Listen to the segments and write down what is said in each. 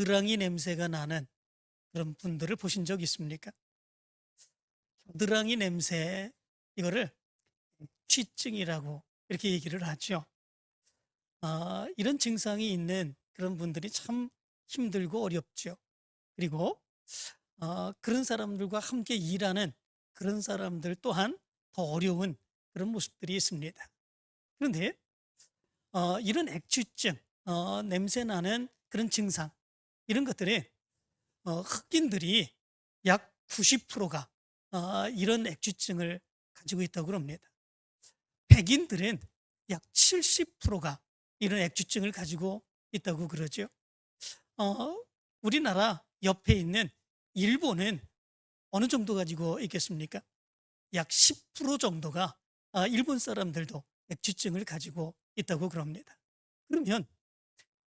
겨드랑이 냄새가 나는 그런 분들을 보신 적 있습니까? 겨드랑이 냄새, 이거를 취증이라고 이렇게 얘기를 하죠. 이런 증상이 있는 그런 분들이 참 힘들고 어렵죠. 그리고 그런 사람들과 함께 일하는 그런 사람들 또한 더 어려운 그런 모습들이 있습니다. 그런데 이런 액취증, 냄새 나는 그런 증상, 이런 것들이 흑인들이 약 90%가 이런 액취증을 가지고 있다고 합니다. 백인들은 약 70%가 이런 액취증을 가지고 있다고 그러죠. 우리나라 옆에 있는 일본은 어느 정도 가지고 있겠습니까? 약 10% 정도가 일본 사람들도 액취증을 가지고 있다고 그럽니다. 그러면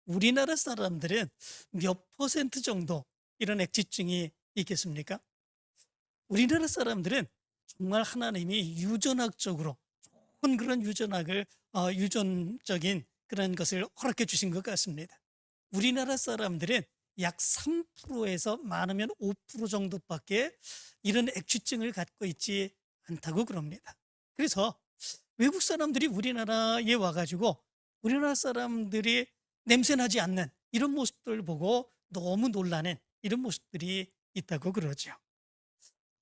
우리나라 사람들은 몇 퍼센트 정도 이런 액취증이 있겠습니까? 우리나라 사람들은 정말 하나님이 유전학적으로 좋은 그런 유전적인 그런 것을 허락해 주신 것 같습니다. 우리나라 사람들은 약 3%에서 많으면 5% 정도밖에 이런 액취증을 갖고 있지 않다고 그럽니다. 그래서 외국 사람들이 우리나라에 와가지고 우리나라 사람들이 냄새나지 않는 이런 모습들을 보고 너무 놀라는 이런 모습들이 있다고 그러죠.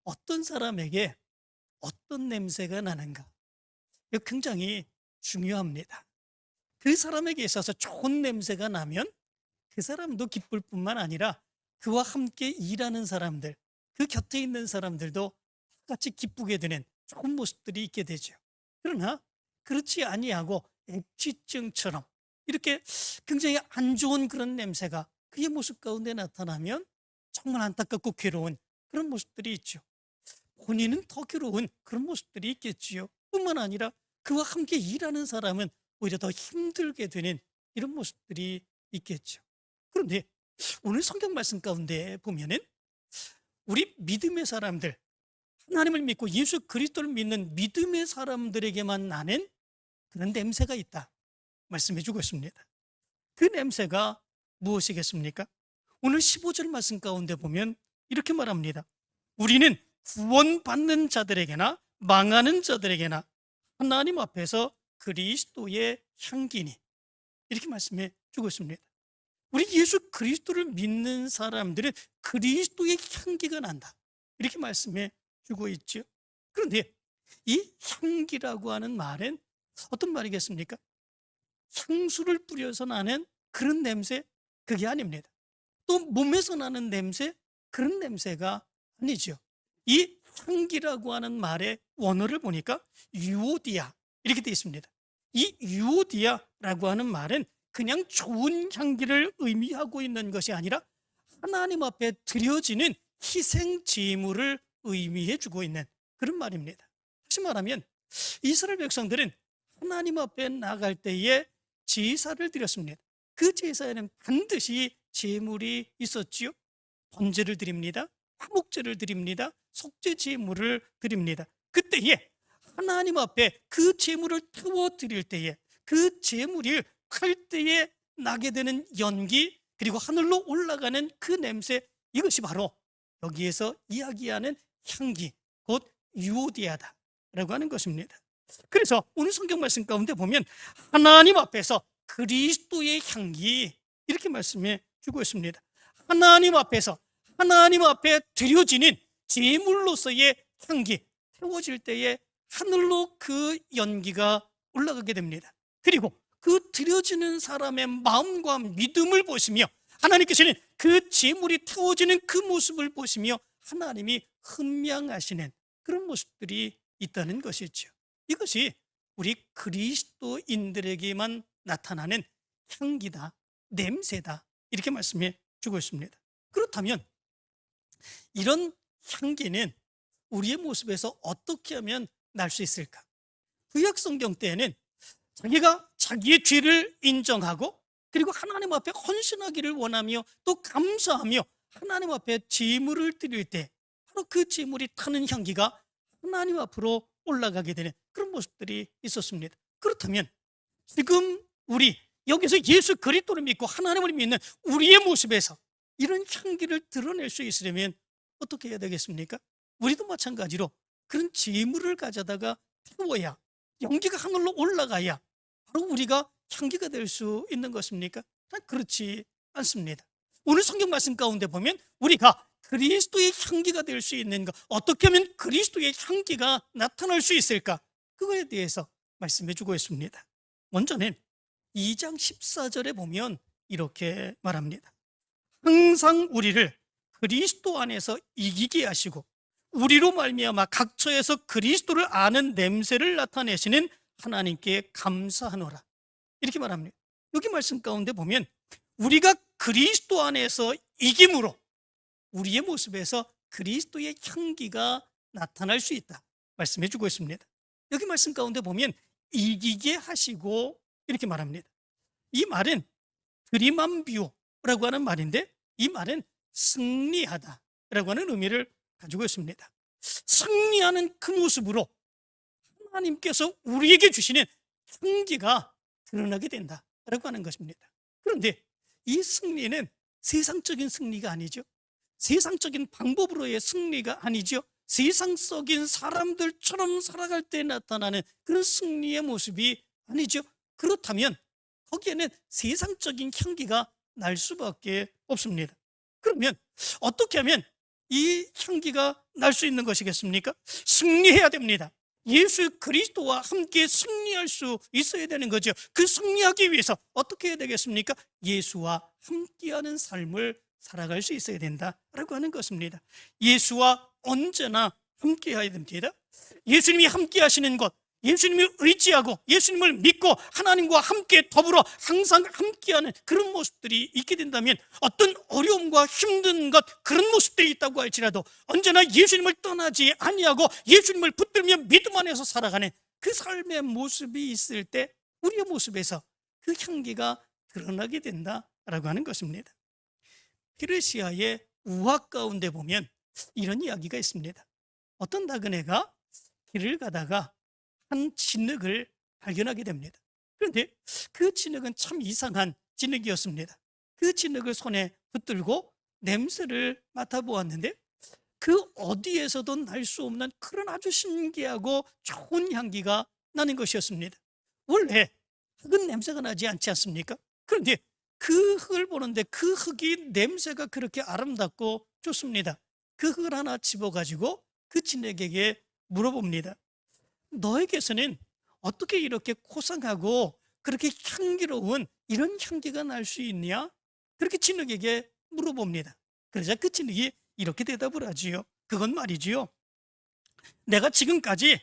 어떤 사람에게 어떤 냄새가 나는가, 이거 굉장히 중요합니다. 그 사람에게 있어서 좋은 냄새가 나면 그 사람도 기쁠 뿐만 아니라 그와 함께 일하는 사람들, 그 곁에 있는 사람들도 같이 기쁘게 되는 좋은 모습들이 있게 되죠. 그러나 그렇지 아니하고 액취증처럼 이렇게 굉장히 안 좋은 그런 냄새가 그의 모습 가운데 나타나면 정말 안타깝고 괴로운 그런 모습들이 있죠. 본인은 더 괴로운 그런 모습들이 있겠지요. 뿐만 아니라 그와 함께 일하는 사람은 오히려 더 힘들게 되는 이런 모습들이 있겠죠. 그런데 오늘 성경 말씀 가운데 보면은 우리 믿음의 사람들, 하나님을 믿고 예수 그리스도를 믿는 믿음의 사람들에게만 나는 그런 냄새가 있다 말씀해 주고 있습니다. 그 냄새가 무엇이겠습니까? 오늘 15절 말씀 가운데 보면 이렇게 말합니다. 우리는 구원받는 자들에게나 망하는 자들에게나 하나님 앞에서 그리스도의 향기니, 이렇게 말씀해 주고 있습니다. 우리 예수 그리스도를 믿는 사람들은 그리스도의 향기가 난다, 이렇게 말씀해 주고 있죠. 그런데 이 향기라고 하는 말은 어떤 말이겠습니까? 향수를 뿌려서 나는 그런 냄새, 그게 아닙니다. 또 몸에서 나는 냄새, 그런 냄새가 아니죠. 이 향기라고 하는 말의 원어를 보니까 유오디아, 이렇게 되어 있습니다. 이 유오디아라고 하는 말은 그냥 좋은 향기를 의미하고 있는 것이 아니라 하나님 앞에 드려지는 희생 제물을 의미해 주고 있는 그런 말입니다. 다시 말하면 이스라엘 백성들은 하나님 앞에 나갈 때에 제사를 드렸습니다. 그 제사에는 반드시 제물이 있었지요. 번제를 드립니다. 화목제를 드립니다. 속죄 제물을 드립니다. 그때에 하나님 앞에 그 제물을 태워 드릴 때에 그 제물이 칼 때에 나게 되는 연기, 그리고 하늘로 올라가는 그 냄새, 이것이 바로 여기에서 이야기하는 향기, 곧 유오디아다라고 하는 것입니다. 그래서 오늘 성경 말씀 가운데 보면 하나님 앞에서 그리스도의 향기, 이렇게 말씀해 주고 있습니다. 하나님 앞에서, 하나님 앞에 드려지는 제물로서의 향기, 태워질 때에 하늘로 그 연기가 올라가게 됩니다. 그리고 그 드려지는 사람의 마음과 믿음을 보시며 하나님께서는 그 제물이 태워지는 그 모습을 보시며 하나님이 흥명하시는 그런 모습들이 있다는 것이죠. 이것이 우리 그리스도인들에게만 나타나는 향기다, 냄새다, 이렇게 말씀해 주고 있습니다. 그렇다면 이런 향기는 우리의 모습에서 어떻게 하면 날 수 있을까? 구약 성경 때에는 자기가 자기의 죄를 인정하고 그리고 하나님 앞에 헌신하기를 원하며 또 감사하며 하나님 앞에 제물을 드릴 때 바로 그 제물이 타는 향기가 하나님 앞으로 올라가게 되는 그런 모습들이 있었습니다. 그렇다면 지금 우리 여기서 예수 그리스도를 믿고 하나님을 믿는 우리의 모습에서 이런 향기를 드러낼 수 있으려면 어떻게 해야 되겠습니까? 우리도 마찬가지로 그런 재물을 가져다가 태워야, 연기가 하늘로 올라가야 바로 우리가 향기가 될 수 있는 것입니까? 그렇지 않습니다. 오늘 성경 말씀 가운데 보면 우리가 그리스도의 향기가 될 수 있는 것, 어떻게 하면 그리스도의 향기가 나타날 수 있을까? 그거에 대해서 말씀해 주고 있습니다. 먼저는 2장 14절에 보면 이렇게 말합니다. 항상 우리를 그리스도 안에서 이기게 하시고 우리로 말미암아 각처에서 그리스도를 아는 냄새를 나타내시는 하나님께 감사하노라, 이렇게 말합니다. 여기 말씀 가운데 보면 우리가 그리스도 안에서 이김으로 우리의 모습에서 그리스도의 향기가 나타날 수 있다 말씀해 주고 있습니다. 여기 말씀 가운데 보면 이기게 하시고 이렇게 말합니다. 이 말은 드리만비오라고 하는 말인데, 이 말은 승리하다라고 하는 의미를 가지고 있습니다. 승리하는 그 모습으로 하나님께서 우리에게 주시는 향기가 드러나게 된다라고 하는 것입니다. 그런데 이 승리는 세상적인 승리가 아니죠. 세상적인 방법으로의 승리가 아니죠. 세상적인 사람들처럼 살아갈 때 나타나는 그런 승리의 모습이 아니죠. 그렇다면 거기에는 세상적인 향기가 날 수밖에 없습니다. 그러면 어떻게 하면 이 향기가 날 수 있는 것이겠습니까? 승리해야 됩니다. 예수 그리스도와 함께 승리할 수 있어야 되는 거죠. 그 승리하기 위해서 어떻게 해야 되겠습니까? 예수와 함께하는 삶을 살아갈 수 있어야 된다라고 하는 것입니다. 예수와 언제나 함께해야 됩니다. 예수님이 함께 하시는 것, 예수님을 의지하고 예수님을 믿고 하나님과 함께 더불어 항상 함께하는 그런 모습들이 있게 된다면, 어떤 어려움과 힘든 것, 그런 모습들이 있다고 할지라도 언제나 예수님을 떠나지 아니하고 예수님을 붙들며 믿음 안에서 살아가는 그 삶의 모습이 있을 때 우리의 모습에서 그 향기가 드러나게 된다라고 하는 것입니다. 페르시아의 우화 가운데 보면 이런 이야기가 있습니다. 어떤 나그네가 길을 가다가 한 진흙을 발견하게 됩니다. 그런데 그 진흙은 참 이상한 진흙이었습니다. 그 진흙을 손에 붙들고 냄새를 맡아보았는데 그 어디에서도 날 수 없는 그런 아주 신기하고 좋은 향기가 나는 것이었습니다. 원래 흙은 냄새가 나지 않지 않습니까? 그런데 그 흙을 보는데 그 흙이 냄새가 그렇게 아름답고 좋습니다. 그 흙을 하나 집어가지고 그 진흙에게 물어봅니다. 너에게서는 어떻게 이렇게 고상하고 그렇게 향기로운 이런 향기가 날 수 있냐? 그렇게 진흙에게 물어봅니다. 그러자 그 진흙이 이렇게 대답을 하지요. 그건 말이지요, 내가 지금까지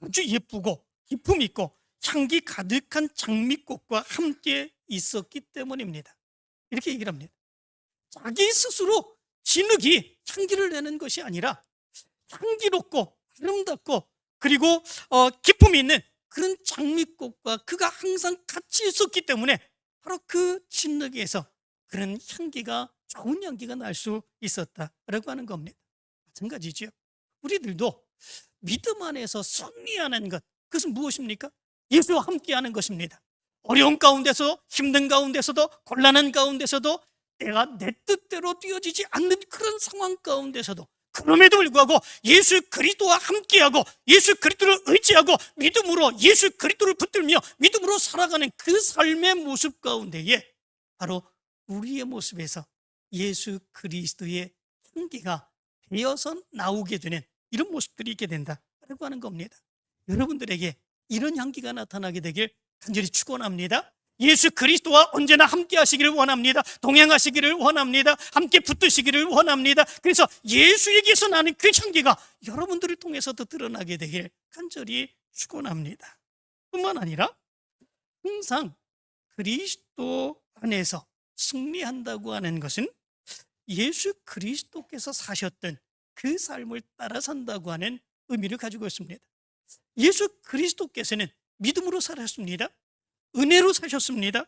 아주 예쁘고 기품 있고 향기 가득한 장미꽃과 함께 있었기 때문입니다. 이렇게 얘기를 합니다. 자기 스스로 진흙이 향기를 내는 것이 아니라 향기롭고 아름답고 그리고 기품이 있는 그런 장미꽃과 그가 항상 같이 있었기 때문에 바로 그 진흙에서 그런 향기가, 좋은 향기가 날 수 있었다라고 하는 겁니다. 마찬가지죠. 우리들도 믿음 안에서 승리하는 것, 그것은 무엇입니까? 예수와 함께하는 것입니다. 어려운 가운데서, 힘든 가운데서도, 곤란한 가운데서도, 내가 내 뜻대로 뛰어지지 않는 그런 상황 가운데서도, 그럼에도 불구하고 예수 그리스도와 함께하고 예수 그리스도를 의지하고 믿음으로 예수 그리스도를 붙들며 믿음으로 살아가는 그 삶의 모습 가운데에 바로 우리의 모습에서 예수 그리스도의 향기가 배어서 나오게 되는 이런 모습들이 있게 된다라고 하는 겁니다. 여러분들에게 이런 향기가 나타나게 되길 간절히 축원합니다. 예수 그리스도와 언제나 함께 하시기를 원합니다. 동행하시기를 원합니다. 함께 붙드시기를 원합니다. 그래서 예수에게서 나는 그 향기가 여러분들을 통해서도 드러나게 되길 간절히 축원합니다. 뿐만 아니라 항상 그리스도 안에서 승리한다고 하는 것은 예수 그리스도께서 사셨던 그 삶을 따라 산다고 하는 의미를 가지고 있습니다. 예수 그리스도께서는 믿음으로 사셨습니다. 은혜로 사셨습니다.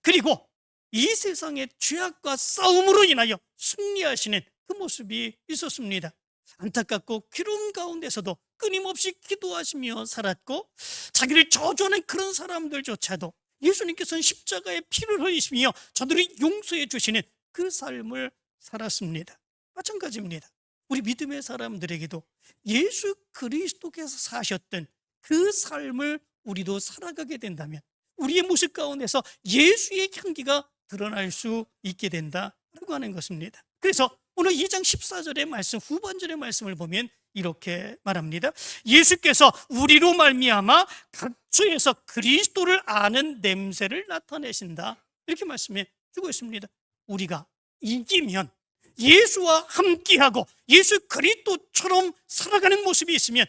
그리고 이 세상의 죄악과 싸움으로 인하여 승리하시는 그 모습이 있었습니다. 안타깝고 괴로운 가운데서도 끊임없이 기도하시며 살았고, 자기를 저주하는 그런 사람들조차도 예수님께서는 십자가의 피를 흘리시며 저들을 용서해 주시는 그 삶을 살았습니다. 마찬가지입니다. 우리 믿음의 사람들에게도 예수 그리스도께서 사셨던 그 삶을 우리도 살아가게 된다면 우리의 모습 가운데서 예수의 향기가 드러날 수 있게 된다라고 하는 것입니다. 그래서 오늘 2장 14절의 말씀, 후반절의 말씀을 보면 이렇게 말합니다. 예수께서 우리로 말미암아 각처에서 그리스도를 아는 냄새를 나타내신다, 이렇게 말씀해 주고 있습니다. 우리가 이기면, 예수와 함께하고 예수 그리스도처럼 살아가는 모습이 있으면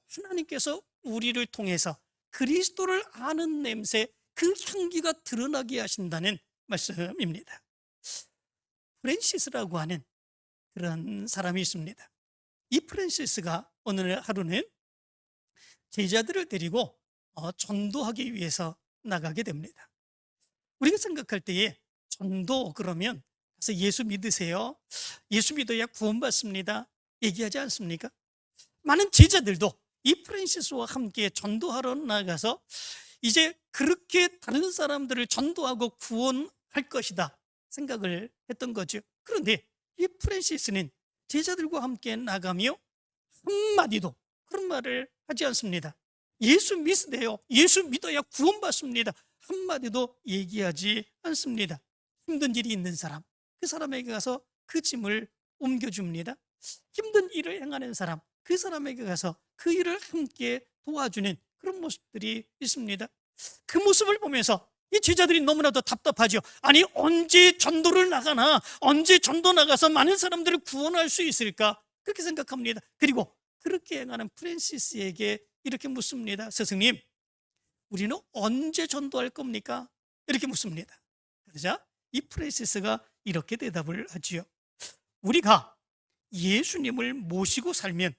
하나님께서 우리를 통해서 그리스도를 아는 냄새, 그 향기가 드러나게 하신다는 말씀입니다. 프랜시스라고 하는 그런 사람이 있습니다. 이 프랜시스가 오늘 하루는 제자들을 데리고 전도하기 위해서 나가게 됩니다. 우리가 생각할 때에 전도 그러면 가서 예수 믿으세요, 예수 믿어야 구원받습니다, 얘기하지 않습니까? 많은 제자들도 이 프랜시스와 함께 전도하러 나가서 이제 그렇게 다른 사람들을 전도하고 구원할 것이다 생각을 했던 거죠. 그런데 이 프랜시스는 제자들과 함께 나가며 한마디도 그런 말을 하지 않습니다. 예수 믿으세요, 예수 믿어야 구원받습니다, 한마디도 얘기하지 않습니다. 힘든 일이 있는 사람, 그 사람에게 가서 그 짐을 옮겨줍니다. 힘든 일을 행하는 사람, 그 사람에게 가서 그 일을 함께 도와주는 그런 모습들이 있습니다. 그 모습을 보면서 이 제자들이 너무나도 답답하죠. 아니, 언제 전도를 나가나, 언제 전도 나가서 많은 사람들을 구원할 수 있을까, 그렇게 생각합니다. 그리고 그렇게 행하는 프랜시스에게 이렇게 묻습니다. 스승님, 우리는 언제 전도할 겁니까? 이렇게 묻습니다. 그러자 이 프랜시스가 이렇게 대답을 하지요. 우리가 예수님을 모시고 살면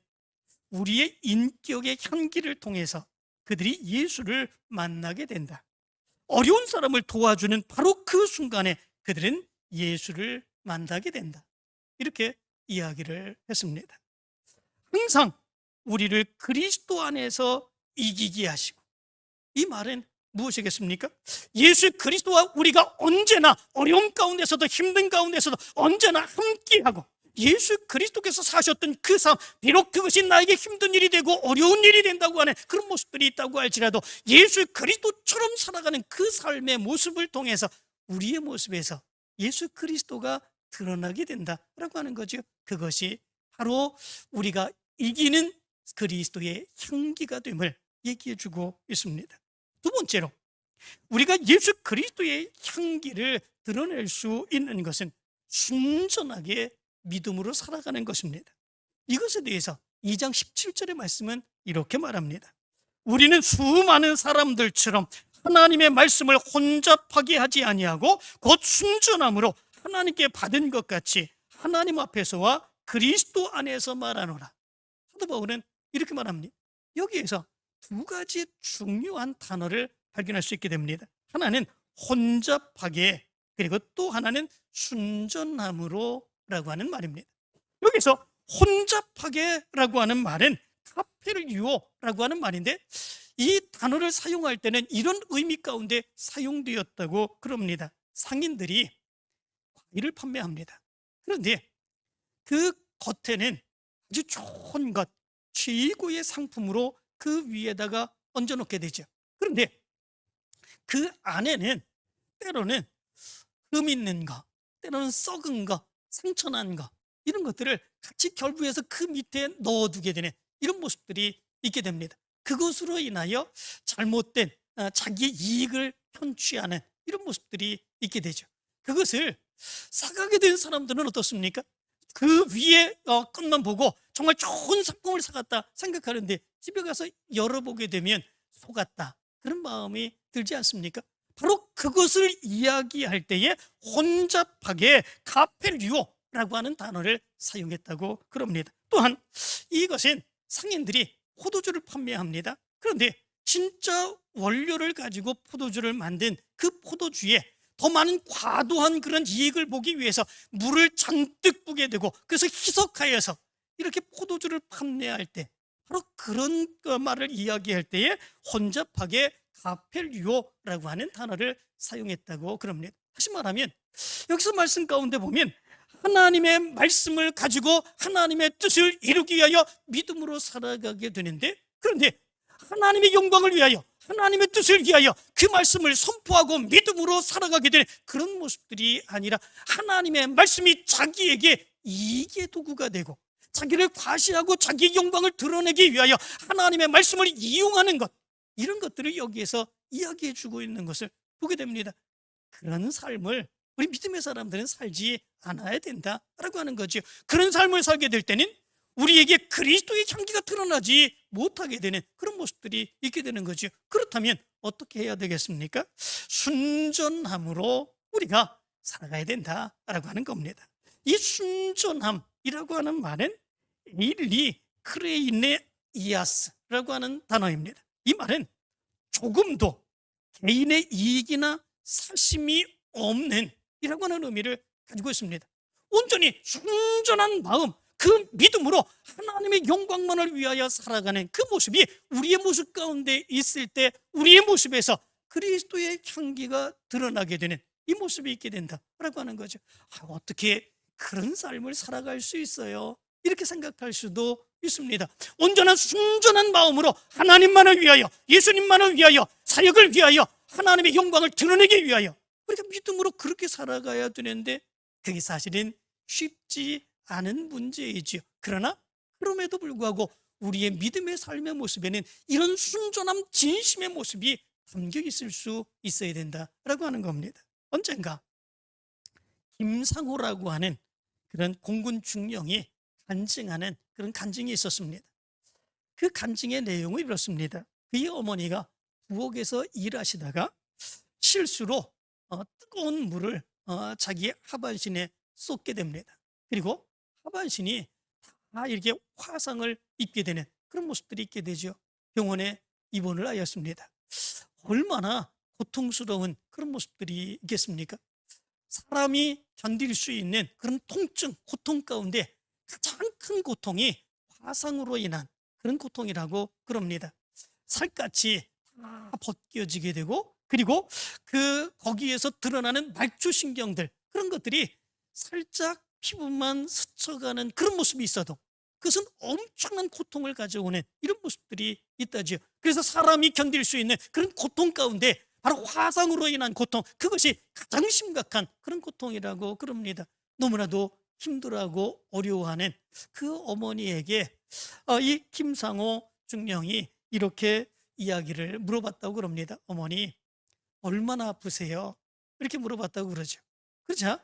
우리의 인격의 향기를 통해서 그들이 예수를 만나게 된다. 어려운 사람을 도와주는 바로 그 순간에 그들은 예수를 만나게 된다. 이렇게 이야기를 했습니다. 항상 우리를 그리스도 안에서 이기게 하시고, 이 말은 무엇이겠습니까? 예수 그리스도와 우리가 언제나 어려움 가운데서도 힘든 가운데서도 언제나 함께하고 예수 그리스도께서 사셨던 그 삶, 비록 그것이 나에게 힘든 일이 되고 어려운 일이 된다고 하는 그런 모습들이 있다고 할지라도 예수 그리스도처럼 살아가는 그 삶의 모습을 통해서 우리의 모습에서 예수 그리스도가 드러나게 된다라고 하는 거죠. 그것이 바로 우리가 이기는 그리스도의 향기가 됨을 얘기해 주고 있습니다. 두 번째로, 우리가 예수 그리스도의 향기를 드러낼 수 있는 것은 순전하게 믿음으로 살아가는 것입니다. 이것에 대해서 2장 17절의 말씀은 이렇게 말합니다. 우리는 수많은 사람들처럼 하나님의 말씀을 혼잡하게 하지 아니하고 곧 순전함으로 하나님께 받은 것 같이 하나님 앞에서와 그리스도 안에서 말하노라. 사도 바울은 이렇게 말합니다. 여기에서 두 가지 중요한 단어를 발견할 수 있게 됩니다. 하나는 혼잡하게, 그리고 또 하나는 순전함으로 라고 하는 말입니다. 여기서 혼잡하게 라고 하는 말은 카페르유오라고 하는 말인데, 이 단어를 사용할 때는 이런 의미 가운데 사용되었다고 그럽니다. 상인들이 과일을 판매합니다. 그런데 그 겉에는 아주 좋은 것, 최고의 상품으로 그 위에다가 얹어놓게 되죠. 그런데 그 안에는 때로는 흠 있는 거, 때로는 썩은 거, 상처난 거, 이런 것들을 같이 결부해서 그 밑에 넣어두게 되는 이런 모습들이 있게 됩니다. 그것으로 인하여 잘못된 자기의 이익을 편취하는 이런 모습들이 있게 되죠. 그것을 사가게 된 사람들은 어떻습니까? 그 위에 것만 보고 정말 좋은 상품을 사갔다 생각하는데 집에 가서 열어보게 되면 속았다, 그런 마음이 들지 않습니까? 바로 그것을 이야기할 때에 혼잡하게 카페르유오라고 하는 단어를 사용했다고 그럽니다. 또한 이것은 상인들이 포도주를 판매합니다. 그런데 진짜 원료를 가지고 포도주를 만든 그 포도주에 더 많은 과도한 그런 이익을 보기 위해서 물을 잔뜩 부게 되고, 그래서 희석하여서 이렇게 포도주를 판매할 때 바로 그런 말을 이야기할 때에 혼잡하게 가펠류오라고 하는 단어를 사용했다고 그럽니다. 다시 말하면 여기서 말씀 가운데 보면 하나님의 말씀을 가지고 하나님의 뜻을 이루기 위하여 믿음으로 살아가게 되는데, 그런데 하나님의 영광을 위하여 하나님의 뜻을 위하여 그 말씀을 선포하고 믿음으로 살아가게 되는 그런 모습들이 아니라 하나님의 말씀이 자기에게 이익의 도구가 되고 자기를 과시하고 자기의 영광을 드러내기 위하여 하나님의 말씀을 이용하는 것, 이런 것들을 여기에서 이야기해 주고 있는 것을 보게 됩니다. 그런 삶을 우리 믿음의 사람들은 살지 않아야 된다라고 하는 거죠. 그런 삶을 살게 될 때는 우리에게 그리스도의 향기가 드러나지 못하게 되는 그런 모습들이 있게 되는 거죠. 그렇다면 어떻게 해야 되겠습니까? 순전함으로 우리가 살아가야 된다라고 하는 겁니다. 이 순전함이라고 하는 말은 일리 크레이네이아스라고 하는 단어입니다. 이 말은 조금도 개인의 이익이나 사심이 없는 이라고 하는 의미를 가지고 있습니다. 온전히 순전한 마음, 그 믿음으로 하나님의 영광만을 위하여 살아가는 그 모습이 우리의 모습 가운데 있을 때 우리의 모습에서 그리스도의 향기가 드러나게 되는 이 모습이 있게 된다라고 하는 거죠. 어떻게 그런 삶을 살아갈 수 있어요? 이렇게 생각할 수도 있습니다. 온전한 순전한 마음으로 하나님만을 위하여, 예수님만을 위하여, 사역을 위하여, 하나님의 영광을 드러내기 위하여 우리가 믿음으로 그렇게 살아가야 되는데 그게 사실은 쉽지 않은 문제이지요. 그러나 그럼에도 불구하고 우리의 믿음의 삶의 모습에는 이런 순전함, 진심의 모습이 담겨 있을 수 있어야 된다라고 하는 겁니다. 언젠가 김상호라고 하는 그런 공군 중령이 간증하는 그런 간증이 있었습니다. 그 간증의 내용은 이렇습니다. 그의 어머니가 부엌에서 일하시다가 실수로 뜨거운 물을 자기의 하반신에 쏟게 됩니다. 그리고 하반신이 다 이렇게 화상을 입게 되는 그런 모습들이 있게 되죠. 병원에 입원을 하였습니다. 얼마나 고통스러운 그런 모습들이 있겠습니까? 사람이 견딜 수 있는 그런 통증, 고통 가운데 가장 큰 고통이 화상으로 인한 그런 고통이라고 그럽니다. 살갗이 다 벗겨지게 되고, 그리고 거기에서 드러나는 말초신경들, 그런 것들이 살짝 피부만 스쳐가는 그런 모습이 있어도 그것은 엄청난 고통을 가져오는 이런 모습들이 있다지요. 그래서 사람이 견딜 수 있는 그런 고통 가운데 바로 화상으로 인한 고통, 그것이 가장 심각한 그런 고통이라고 그럽니다. 너무나도 힘들어하고 어려워하는 그 어머니에게 이 김상호 중령이 이렇게 이야기를 물어봤다고 그럽니다. 어머니, 얼마나 아프세요? 이렇게 물어봤다고 그러죠. 그렇죠?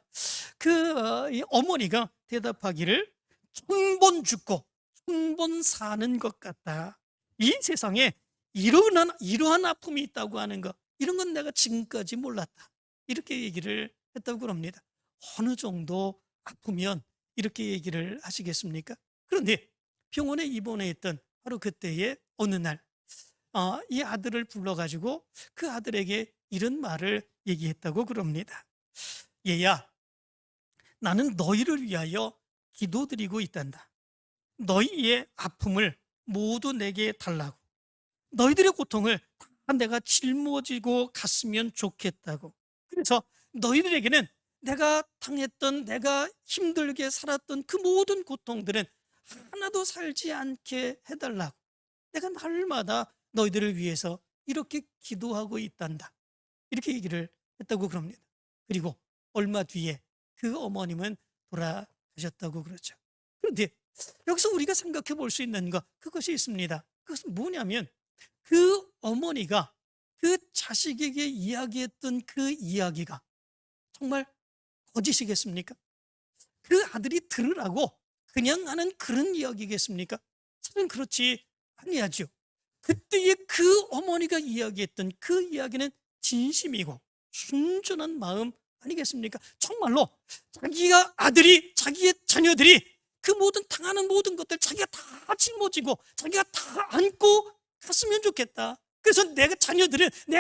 이 어머니가 대답하기를 천번 죽고 천번 사는 것 같다. 이 세상에 이러한 아픔이 있다고 하는 것, 이런 건 내가 지금까지 몰랐다. 이렇게 얘기를 했다고 그럽니다. 어느 정도 아프면 이렇게 얘기를 하시겠습니까? 그런데 병원에 입원해 있던 바로 그때의 어느 날, 이 아들을 불러가지고 그 아들에게 이런 말을 얘기했다고 그럽니다. 얘야, 나는 너희를 위하여 기도드리고 있단다. 너희의 아픔을 모두 내게 달라고, 너희들의 고통을 다 내가 짊어지고 갔으면 좋겠다고. 그래서 너희들에게는 내가 당했던, 내가 힘들게 살았던 그 모든 고통들은 하나도 살지 않게 해달라고, 내가 날마다 너희들을 위해서 이렇게 기도하고 있단다. 이렇게 얘기를 했다고 그럽니다. 그리고 얼마 뒤에 그 어머님은 돌아가셨다고 그러죠. 그런데 여기서 우리가 생각해 볼 수 있는 것, 그것이 있습니다. 그것은 뭐냐면 그 어머니가 그 자식에게 이야기했던 그 이야기가 정말 거짓이겠습니까? 그 아들이 들으라고 그냥 하는 그런 이야기겠습니까? 사실은 그렇지 아니하죠. 그때의 그 어머니가 이야기했던 그 이야기는 진심이고 순전한 마음 아니겠습니까? 정말로 자기의 자녀들이 그 모든 당하는 모든 것들 자기가 다 짊어지고 자기가 다 안고 갔으면 좋겠다. 그래서 내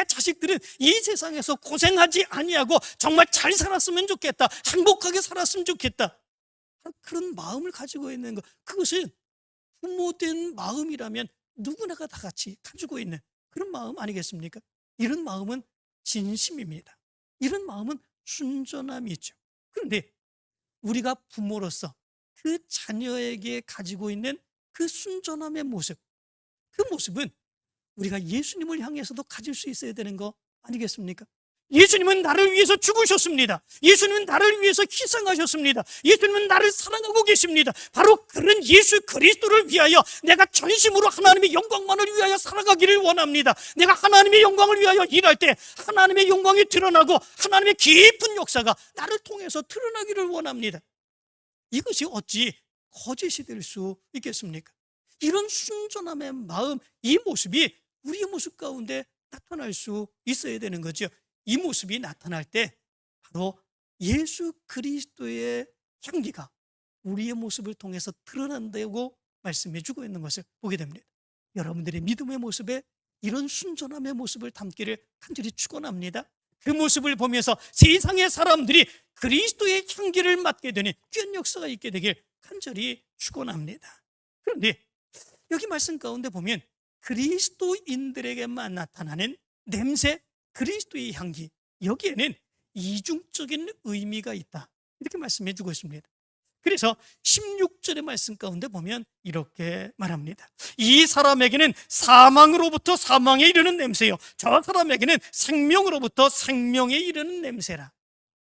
자식들은 이 세상에서 고생하지 아니하고 정말 잘 살았으면 좋겠다. 행복하게 살았으면 좋겠다. 그런 마음을 가지고 있는 것, 그것은 부모된 마음이라면 누구나가 다 같이 가지고 있는 그런 마음 아니겠습니까? 이런 마음은 진심입니다. 이런 마음은 순전함이죠. 그런데 우리가 부모로서 그 자녀에게 가지고 있는 그 순전함의 모습, 그 모습은 우리가 예수님을 향해서도 가질 수 있어야 되는 거 아니겠습니까? 예수님은 나를 위해서 죽으셨습니다. 예수님은 나를 위해서 희생하셨습니다. 예수님은 나를 사랑하고 계십니다. 바로 그런 예수 그리스도를 위하여 내가 전심으로 하나님의 영광만을 위하여 살아가기를 원합니다. 내가 하나님의 영광을 위하여 일할 때 하나님의 영광이 드러나고 하나님의 깊은 역사가 나를 통해서 드러나기를 원합니다. 이것이 어찌 거짓이 될 수 있겠습니까? 이런 순전함의 마음, 이 모습이 우리의 모습 가운데 나타날 수 있어야 되는 거죠. 이 모습이 나타날 때 바로 예수 그리스도의 향기가 우리의 모습을 통해서 드러난다고 말씀해 주고 있는 것을 보게 됩니다. 여러분들의 믿음의 모습에 이런 순전함의 모습을 담기를 간절히 축원합니다. 그 모습을 보면서 세상의 사람들이 그리스도의 향기를 맡게 되는 귀한 역사가 있게 되길 간절히 축원합니다. 그런데 여기 말씀 가운데 보면 그리스도인들에게만 나타나는 냄새, 그리스도의 향기, 여기에는 이중적인 의미가 있다, 이렇게 말씀해 주고 있습니다. 그래서 16절의 말씀 가운데 보면 이렇게 말합니다. 이 사람에게는 사망으로부터 사망에 이르는 냄새요, 저 사람에게는 생명으로부터 생명에 이르는 냄새라,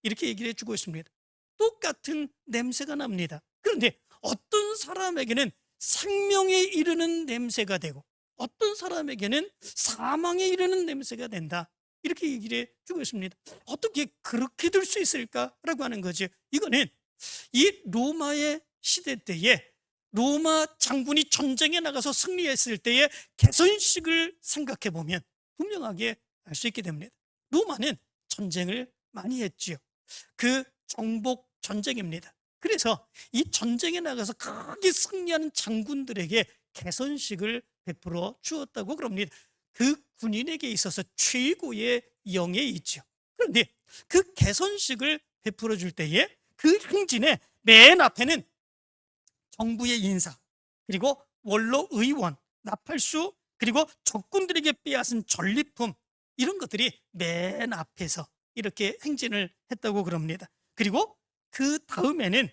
이렇게 얘기를 해주고 있습니다. 똑같은 냄새가 납니다. 그런데 어떤 사람에게는 생명에 이르는 냄새가 되고 어떤 사람에게는 사망에 이르는 냄새가 된다, 이렇게 얘기를 해주고 있습니다. 어떻게 그렇게 될 수 있을까라고 하는 거죠. 이거는 이 로마의 시대 때에 로마 장군이 전쟁에 나가서 승리했을 때의 개선식을 생각해 보면 분명하게 알 수 있게 됩니다. 로마는 전쟁을 많이 했지요. 그 정복 전쟁입니다. 그래서 이 전쟁에 나가서 크게 승리하는 장군들에게 개선식을 베풀어 주었다고 그럽니다. 그 군인에게 있어서 최고의 영예이죠. 그런데 그 개선식을 베풀어 줄 때에 그 행진의 맨 앞에는 정부의 인사, 그리고 원로 의원, 나팔수, 그리고 적군들에게 빼앗은 전리품, 이런 것들이 맨 앞에서 이렇게 행진을 했다고 그럽니다. 그리고 그 다음에는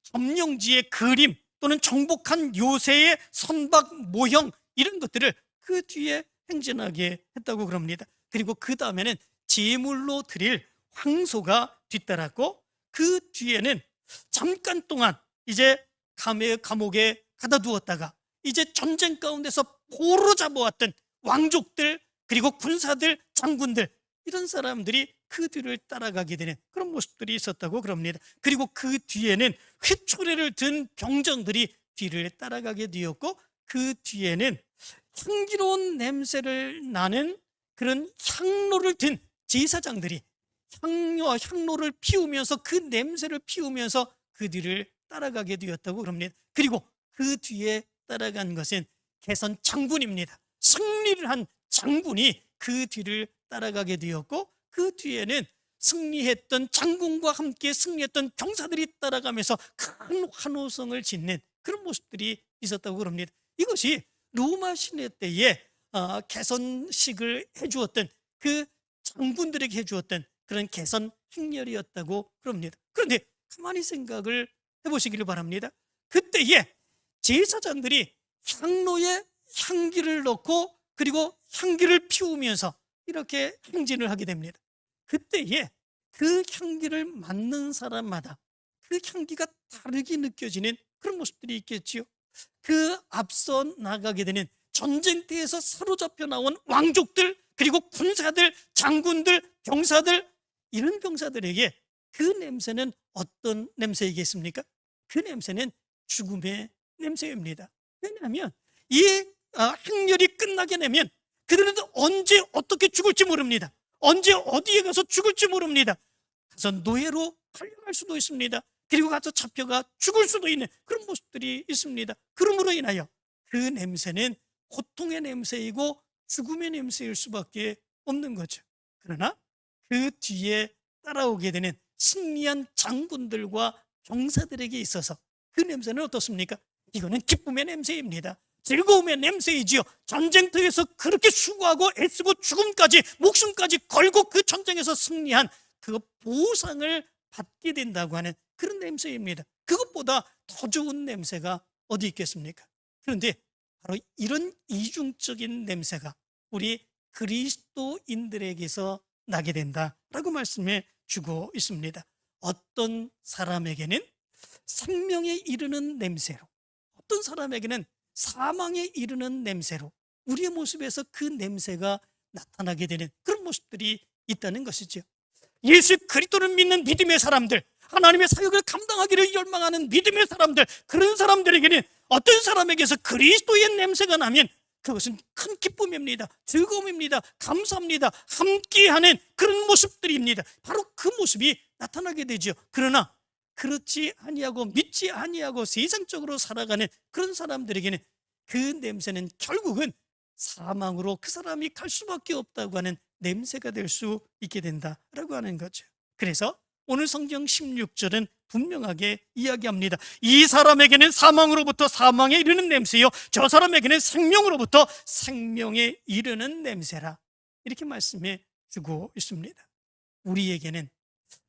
점령지의 그림 또는 정복한 요새의 선박 모형, 이런 것들을 그 뒤에 행진하게 했다고 그럽니다. 그리고 그 다음에는 제물로 드릴 황소가 뒤따랐고 그 뒤에는 잠깐 동안 이제 감옥에 가다 두었다가 이제 전쟁 가운데서 포로 잡아왔던 왕족들, 그리고 군사들, 장군들, 이런 사람들이 그 뒤를 따라가게 되는 그런 모습들이 있었다고 그럽니다. 그리고 그 뒤에는 휘초리를 든 병정들이 뒤를 따라가게 되었고 그 뒤에는 향기로운 냄새를 나는 그런 향로를 든 제사장들이 향로를 피우면서 그 냄새를 피우면서 그 뒤를 따라가게 되었다고 그럽니다. 그리고 그 뒤에 따라간 것은 개선 장군입니다. 승리를 한 장군이 그 뒤를 따라가게 되었고 그 뒤에는 승리했던 장군과 함께 승리했던 병사들이 따라가면서 큰 환호성을 짓는 그런 모습들이 있었다고 그럽니다. 이것이 로마 시대 때에 개선식을 해주었던 그 장군들에게 해주었던 그런 개선 행렬이었다고 그럽니다. 그런데 가만히 생각을 해보시기를 바랍니다. 그때에 제사장들이 향로에 향기를 넣고 그리고 향기를 피우면서 이렇게 행진을 하게 됩니다. 그때에 그 향기를 맡는 사람마다 그 향기가 다르게 느껴지는 그런 모습들이 있겠지요. 그 앞서 나가게 되는 전쟁터에서 사로잡혀 나온 왕족들, 그리고 군사들, 장군들, 병사들, 이런 병사들에게 그 냄새는 어떤 냄새이겠습니까? 그 냄새는 죽음의 냄새입니다. 왜냐하면 이 행렬이 끝나게 되면 그들은 언제 어떻게 죽을지 모릅니다. 언제 어디에 가서 죽을지 모릅니다. 가서 노예로 팔려갈 수도 있습니다. 그리고 가서 잡혀가 죽을 수도 있는 그런 모습들이 있습니다. 그러므로 인하여 그 냄새는 고통의 냄새이고 죽음의 냄새일 수밖에 없는 거죠. 그러나 그 뒤에 따라오게 되는 승리한 장군들과 병사들에게 있어서 그 냄새는 어떻습니까? 이거는 기쁨의 냄새입니다. 즐거움의 냄새이지요. 전쟁터에서 그렇게 수고하고 애쓰고 죽음까지 목숨까지 걸고 그 전쟁에서 승리한 그 보상을 받게 된다고 하는 그런 냄새입니다. 그것보다 더 좋은 냄새가 어디 있겠습니까? 그런데 바로 이런 이중적인 냄새가 우리 그리스도인들에게서 나게 된다라고 말씀해 주고 있습니다. 어떤 사람에게는 생명에 이르는 냄새로, 어떤 사람에게는 사망에 이르는 냄새로 우리의 모습에서 그 냄새가 나타나게 되는 그런 모습들이 있다는 것이죠. 예수 그리스도를 믿는 믿음의 사람들, 하나님의 사역을 감당하기를 열망하는 믿음의 사람들, 그런 사람들에게는 어떤 사람에게서 그리스도의 냄새가 나면 그것은 큰 기쁨입니다. 즐거움입니다. 감사합니다. 함께하는 그런 모습들입니다. 바로 그 모습이 나타나게 되죠. 그러나 그렇지 아니하고 믿지 아니하고 세상적으로 살아가는 그런 사람들에게는 그 냄새는 결국은 사망으로 그 사람이 갈 수밖에 없다고 하는 냄새가 될 수 있게 된다라고 하는 거죠. 그래서 오늘 성경 16절은 분명하게 이야기합니다. 이 사람에게는 사망으로부터 사망에 이르는 냄새요, 저 사람에게는 생명으로부터 생명에 이르는 냄새라, 이렇게 말씀해 주고 있습니다. 우리에게는,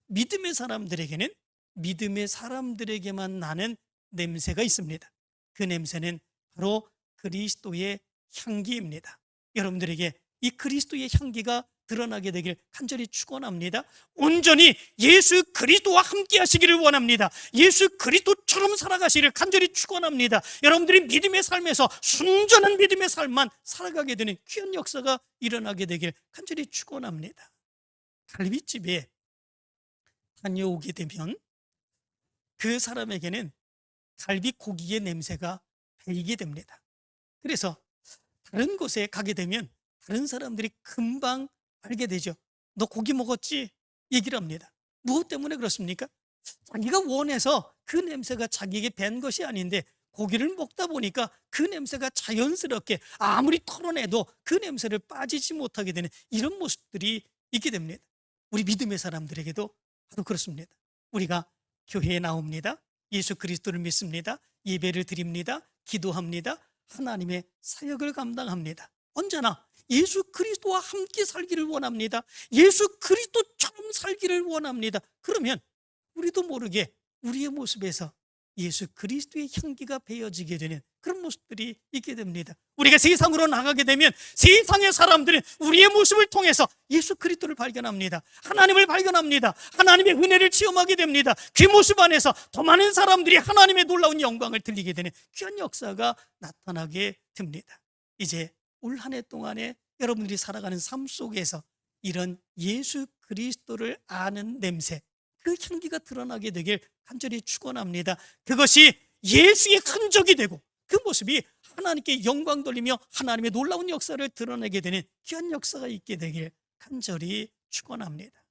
믿음의 사람들에게는 믿음의 사람들에게만 나는 냄새가 있습니다. 그 냄새는 바로 그리스도의 향기입니다. 여러분들에게 이 그리스도의 향기가 드러나게 되길 간절히 축원합니다. 온전히 예수 그리스도와 함께 하시기를 원합니다. 예수 그리스도처럼 살아가시기를 간절히 축원합니다. 여러분들이 믿음의 삶에서 순전한 믿음의 삶만 살아가게 되는 귀한 역사가 일어나게 되길 간절히 축원합니다. 갈비집에 다녀오게 되면 그 사람에게는 갈비 고기의 냄새가 배이게 됩니다. 그래서 다른 곳에 가게 되면 다른 사람들이 금방 알게 되죠. 너 고기 먹었지? 얘기를 합니다. 무엇 때문에 그렇습니까? 자기가 원해서 그 냄새가 자기에게 밴 것이 아닌데 고기를 먹다 보니까 그 냄새가 자연스럽게 아무리 털어내도 그 냄새를 빠지지 못하게 되는 이런 모습들이 있게 됩니다. 우리 믿음의 사람들에게도 바로 그렇습니다. 우리가 교회에 나옵니다. 예수 그리스도를 믿습니다. 예배를 드립니다. 기도합니다. 하나님의 사역을 감당합니다. 언제나 예수 그리스도와 함께 살기를 원합니다. 예수 그리스도처럼 살기를 원합니다. 그러면 우리도 모르게 우리의 모습에서 예수 그리스도의 향기가 배어지게 되는 그런 모습들이 있게 됩니다. 우리가 세상으로 나가게 되면 세상의 사람들은 우리의 모습을 통해서 예수 그리스도를 발견합니다. 하나님을 발견합니다. 하나님의 은혜를 체험하게 됩니다. 그 모습 안에서 더 많은 사람들이 하나님의 놀라운 영광을 들리게 되는 귀한 역사가 나타나게 됩니다. 이제 올 한 해 동안에 여러분들이 살아가는 삶 속에서 이런 예수 그리스도를 아는 냄새, 그 향기가 드러나게 되길 간절히 축원합니다. 그것이 예수의 흔적이 되고 그 모습이 하나님께 영광 돌리며 하나님의 놀라운 역사를 드러내게 되는 귀한 역사가 있게 되길 간절히 축원합니다.